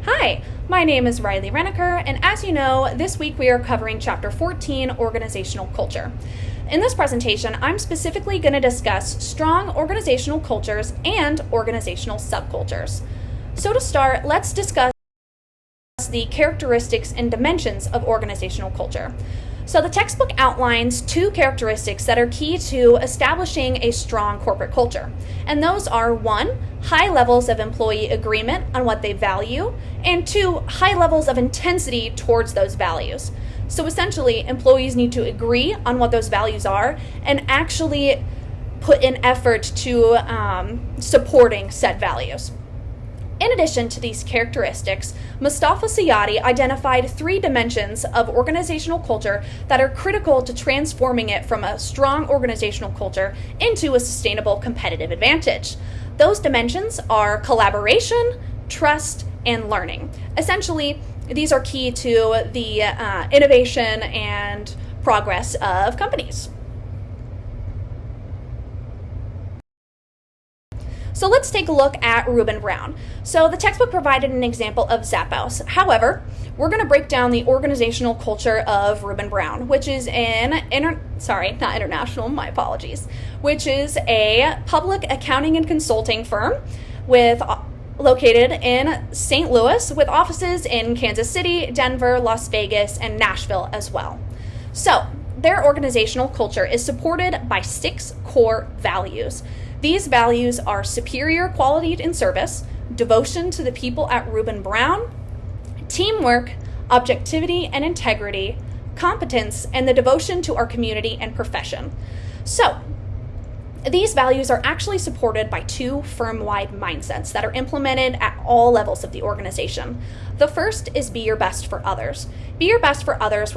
Hi, my name is Riley Reneker, and as you know, this week we are covering Chapter 14, Organizational Culture. In this presentation, I'm specifically going to discuss strong organizational cultures and organizational subcultures. So to start, let's discuss the characteristics and dimensions of organizational culture. So the textbook outlines two characteristics that are key to establishing a strong corporate culture. And those are 1, high levels of employee agreement on what they value, and 2, high levels of intensity towards those values. So essentially, employees need to agree on what those values are and actually put in effort to supporting said values. In addition to these characteristics, Mustafa Sayadi identified 3 dimensions of organizational culture that are critical to transforming it from a strong organizational culture into a sustainable competitive advantage. Those dimensions are collaboration, trust, and learning. Essentially, these are key to the innovation and progress of companies. So let's take a look at Reuben Brown. So the textbook provided an example of Zappos. However, we're going to break down the organizational culture of Reuben Brown, which is which is a public accounting and consulting firm located in St. Louis with offices in Kansas City, Denver, Las Vegas, and Nashville as well. So their organizational culture is supported by 6 core values. These values are superior quality in service, devotion to the people at Reuben Brown, teamwork, objectivity and integrity, competence, and the devotion to our community and profession. So, these values are actually supported by 2 firm-wide mindsets that are implemented at all levels of the organization. The first is be your best for others. Be your best for others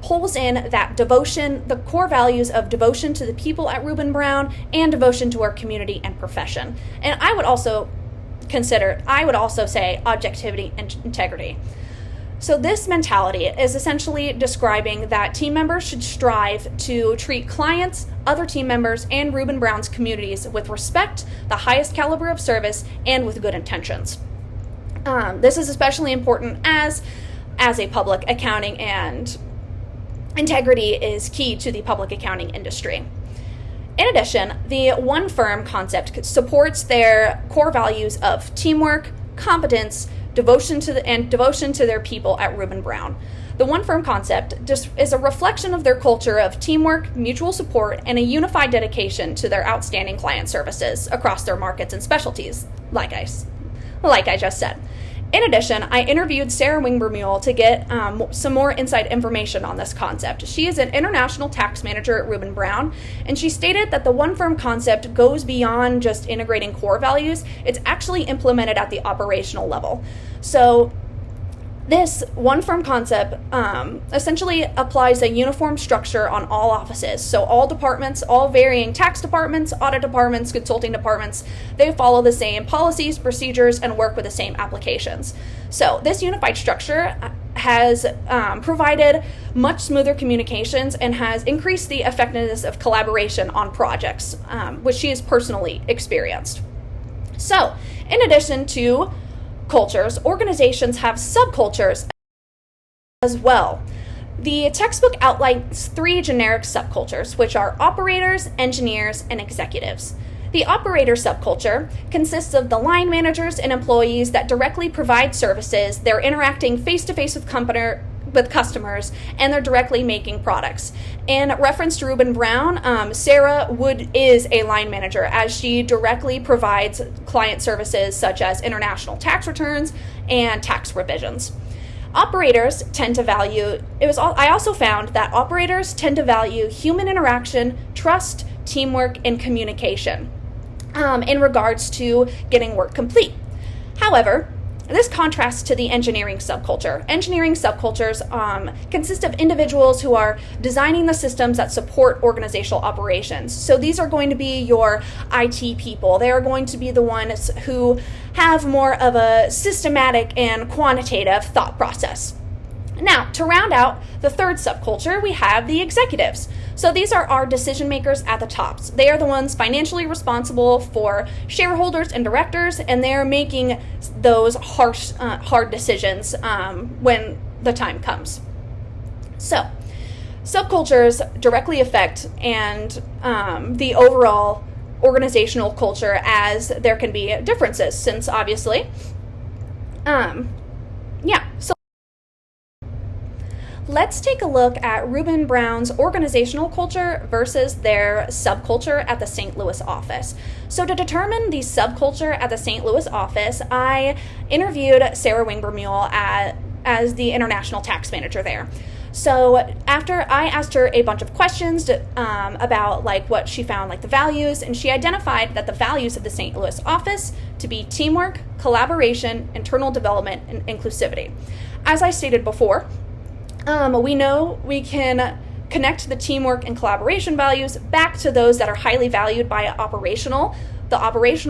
pulls in that devotion, the core values of devotion to the people at Reuben Brown and devotion to our community and profession. And I would also say objectivity and integrity. So this mentality is essentially describing that team members should strive to treat clients, other team members, and Reuben Brown's communities with respect, the highest caliber of service, and with good intentions. This is especially important as a public accounting, and integrity is key to the public accounting industry. In addition, the one firm concept supports their core values of teamwork, competence, devotion to their people at Reuben Brown. The one firm concept just is a reflection of their culture of teamwork, mutual support, and a unified dedication to their outstanding client services across their markets and specialties, like I just said. In addition, I interviewed Sarah Wingbermule to get some more inside information on this concept. She is an international tax manager at Reuben Brown, and she stated that the one firm concept goes beyond just integrating core values. It's actually implemented at the operational level. So this one firm concept essentially applies a uniform structure on all offices. So all departments, all varying tax departments, audit departments, consulting departments, they follow the same policies, procedures, and work with the same applications. So this unified structure has provided much smoother communications and has increased the effectiveness of collaboration on projects, which she has personally experienced. So in addition to cultures, organizations have subcultures as well. The textbook outlines 3 generic subcultures, which are operators, engineers, and executives. The operator subculture consists of the line managers and employees that directly provide services. They're interacting face-to-face with customers, and they're directly making products. In reference to Reuben Brown, Sarah is a line manager as she directly provides client services such as international tax returns and tax revisions. Operators tend to value, I also found that operators tend to value human interaction, trust, teamwork, and communication in regards to getting work complete. However, this contrasts to the engineering subculture. Engineering subcultures consist of individuals who are designing the systems that support organizational operations. So these are going to be your IT people. They are going to be the ones who have more of a systematic and quantitative thought process. Now, to round out the third subculture, we have the executives. So these are our decision makers at the tops. They are the ones financially responsible for shareholders and directors, and they're making those hard decisions when the time comes. So, subcultures directly affect the overall organizational culture, as there can be differences, since obviously, so let's take a look at Reuben Brown's organizational culture versus their subculture at the St. Louis office. So to determine the subculture at the St. Louis office, I interviewed Sarah Wingbermule as the international tax manager there. So after I asked her a bunch of questions about like what she found, like the values, and she identified that the values of the St. Louis office to be teamwork, collaboration, internal development, and inclusivity. As I stated before, we know we can connect the teamwork and collaboration values back to those that are highly valued by the operational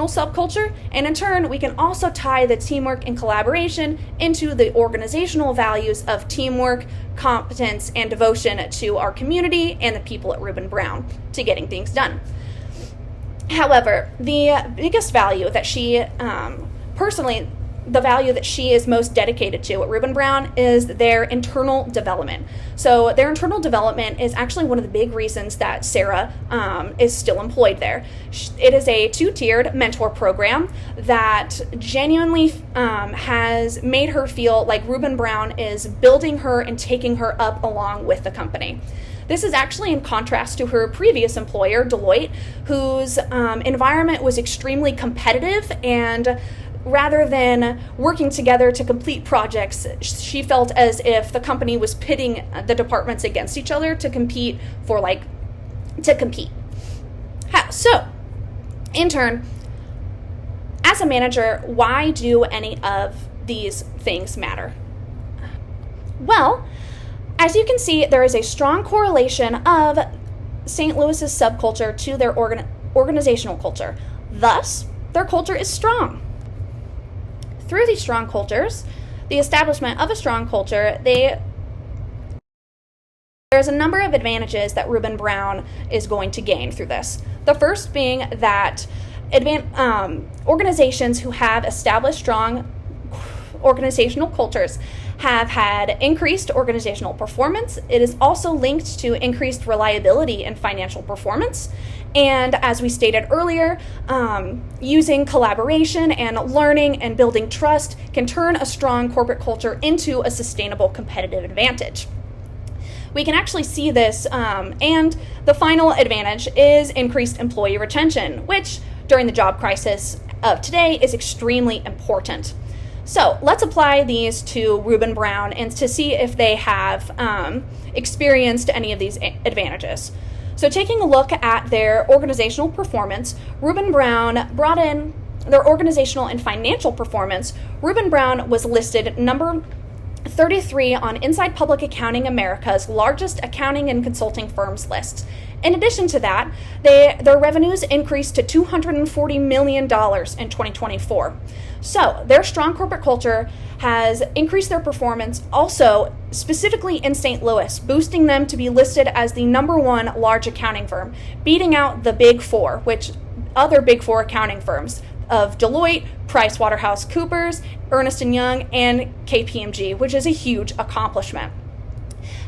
subculture, and in turn we can also tie the teamwork and collaboration into the organizational values of teamwork, competence, and devotion to our community and the people at Reuben Brown to getting things done. However, the biggest value that she the value that she is most dedicated to at Reuben Brown is their internal development. So their internal development is actually one of the big reasons that Sarah is still employed there. It is a 2-tiered mentor program that genuinely has made her feel like Reuben Brown is building her and taking her up along with the company. This is actually in contrast to her previous employer, Deloitte, whose environment was extremely competitive, and rather than working together to complete projects, she felt as if the company was pitting the departments against each other to compete. So, in turn, as a manager, why do any of these things matter? Well, as you can see, there is a strong correlation of St. Louis's subculture to their organizational culture. Thus, their culture is strong. Through these strong cultures, the establishment of a strong culture, there's a number of advantages that Reuben Brown is going to gain through this. The first being that organizations who have established strong organizational cultures have had increased organizational performance. It is also linked to increased reliability and financial performance. And as we stated earlier, using collaboration and learning and building trust can turn a strong corporate culture into a sustainable competitive advantage. We can actually see this, and the final advantage is increased employee retention, which during the job crisis of today is extremely important. So let's apply these to Reuben Brown and to see if they have experienced any of these advantages. So taking a look at their organizational performance, Reuben Brown brought in their organizational and financial performance. Reuben Brown was listed number 33 on Inside Public Accounting America's largest accounting and consulting firms list. In addition to that, their revenues increased to $240 million in 2024. So their strong corporate culture has increased their performance also specifically in St. Louis, boosting them to be listed as the number 1 large accounting firm, beating out the Big Four, which other Big Four accounting firms of Deloitte, PricewaterhouseCoopers, Ernst & Young, and KPMG, which is a huge accomplishment.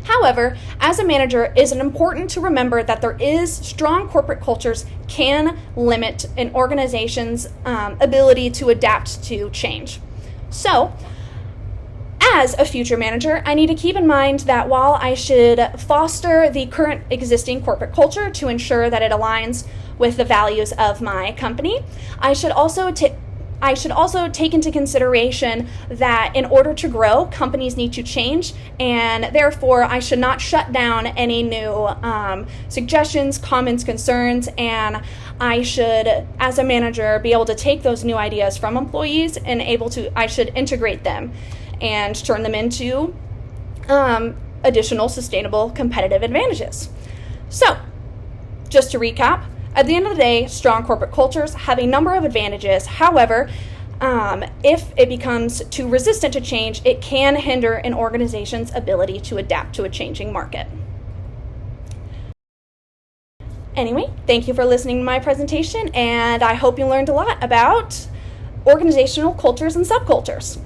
However, as a manager, it is important to remember that there is strong corporate cultures can limit an organization's ability to adapt to change. So, as a future manager, I need to keep in mind that while I should foster the current existing corporate culture to ensure that it aligns with the values of my company, I should also take into consideration that in order to grow, companies need to change, and therefore I should not shut down any new suggestions, comments, concerns, and I should, as a manager, be able to take those new ideas from employees and I should integrate them and turn them into additional sustainable competitive advantages. So, just to recap, at the end of the day, strong corporate cultures have a number of advantages. However, If it becomes too resistant to change, it can hinder an organization's ability to adapt to a changing market. Anyway, thank you for listening to my presentation, and I hope you learned a lot about organizational cultures and subcultures.